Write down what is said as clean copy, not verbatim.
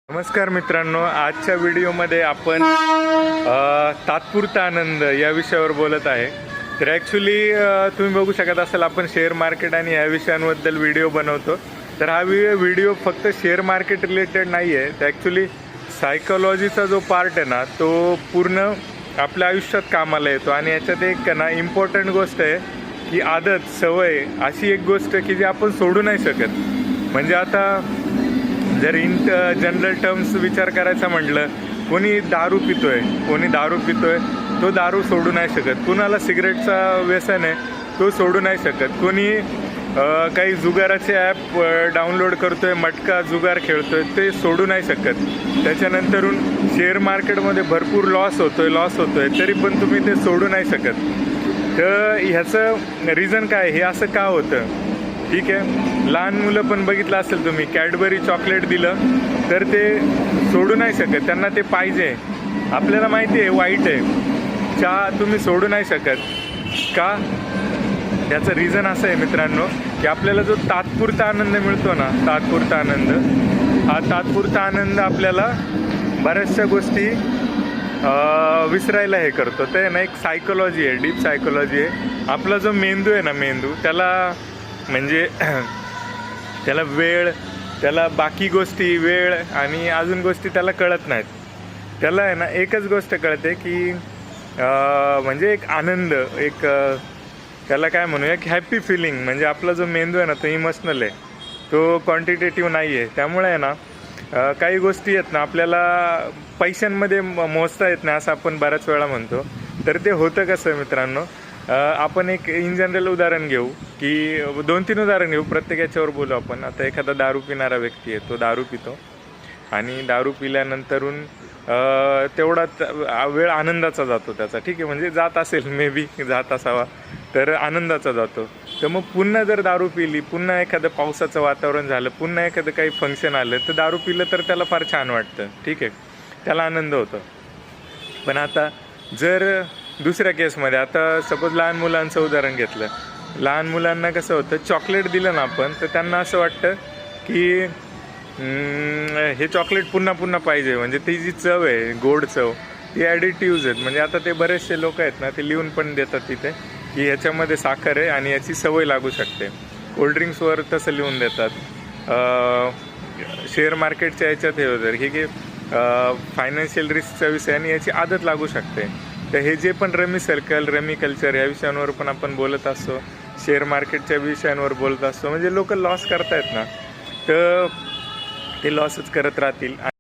नमस्कार मित्रांनो, आजच्या व्हिडिओमध्ये आपण तात्पुरता आनंद या विषयावर बोलत आहे. तर ॲक्च्युली तुम्ही बघू शकत असाल आपण शेअर मार्केट आणि या विषयांबद्दल व्हिडिओ बनवतो. तर हा व्हिडिओ फक्त शेअर मार्केट रिलेटेड नाही आहे. तर ॲक्च्युली सायकोलॉजीचा जो पार्ट आहे ना, तो पूर्ण आपल्या आयुष्यात कामाला येतो. आणि याच्यात एक ना इम्पॉर्टंट गोष्ट आहे की आदत, सवय अशी एक गोष्ट की जी आपण सोडू नाही शकत. म्हणजे आता जर जनरल टर्म्स विचार करायचा म्हटलं, कोणी दारू पितोय, तो दारू सोडू नाही शकत. कुणाला सिगरेटचा व्यसन आहे, तो सोडू नाही शकत. कोणी काही जुगाराचे ॲप डाउनलोड करतोय, मटका जुगार खेळतोय, ते सोडू नाही शकत. त्याच्यानंतरून शेअर मार्केटमध्ये भरपूर लॉस होतोय तरी पण तुम्ही ते सोडू नाही शकत. तर ह्याचं रिझन काय, हे असं का होतं? ठीक आहे, लहान मुलं पण बघितलं असेल तुम्ही, कॅडबरी चॉकलेट दिलं तर ते सोडू नाही शकत, त्यांना ते पाहिजे. आपल्याला माहिती आहे वाईट आहे, चहा तुम्ही सोडू नाही शकत. का? त्याचं रिझन असं आहे मित्रांनो की आपल्याला जो तात्पुरता आनंद मिळतो ना, तात्पुरता आनंद आपल्याला बऱ्याचशा गोष्टी विसरायला हे करतो. ते ना एक सायकोलॉजी आहे, डीप सायकोलॉजी आहे. आपला जो मेंदू आहे ना, त्याला म्हणजे त्याला बाकी गोष्टी, वेळ आणि अजून गोष्टी त्याला कळत नाहीत. त्याला आहे ना एकच गोष्ट कळते की म्हणजे एक आनंद, एक त्याला काय म्हणूया, एक हॅपी फिलिंग. म्हणजे आपला जो मेंदू आहे ना, तो इमोशनल आहे, तो क्वांटिटेटिव्ह नाही आहे. त्यामुळे आहे ना काही गोष्टी आहेत ना आपल्याला पैशांमध्ये मोजता येत नाही, असं आपण बऱ्याच वेळा म्हणतो. तर ते होतं कसं मित्रांनो, आपण एक इन जनरल उदाहरण घेऊ की 2-3 उदाहरण घेऊ, प्रत्येक याच्यावर बोलू आपण. आता एखादा दारू पिणारा व्यक्ती आहे, तो दारू पितो आणि दारू पिल्यानंतरून तेवढाच वेळ आनंदाचा जातो त्याचा. ठीक आहे, म्हणजे जात असेल, मे बी जात असावा, तर आनंदाचा जातो. तर मग पुन्हा जर दारू पिली, पुन्हा एखादं पावसाचं वातावरण झालं, पुन्हा एखादं काही फंक्शन आलं, तर दारू पिलं तर त्याला फार छान वाटतं. ठीक आहे, त्याला आनंद होतो. पण आता जर दुसऱ्या केसमध्ये, आता सपोज लहान मुलांचं उदाहरण घेतलं, लहान मुलांना कसं होतं, चॉकलेट दिलं ना आपण, तर त्यांना असं वाटतं की हे चॉकलेट पुन्हा पुन्हा पाहिजे. म्हणजे ती जी चव आहे, गोड चव, ती ॲडिटिव्ज आहेत. म्हणजे आता ते बरेचसे लोक आहेत ना, ते लिहून पण देतात तिथे की ह्याच्यामध्ये साखर आहे आणि याची सवय लागू शकते. कोल्ड्रिंक्सवर तसं लिहून देतात. शेअर मार्केटच्या याच्यात हे होतं की फायनान्शियल रिस्कचा विषय आणि याची आदत लागू शकते. तर हे जे पण रमी सर्कल, रमी कल्चर या विषयांवर पण आपण बोलत असतो, शेअर मार्केटच्या विषयांवर बोलत असतो. म्हणजे लोक लॉस करतायत ना, तर ते लॉसच करत राहतील.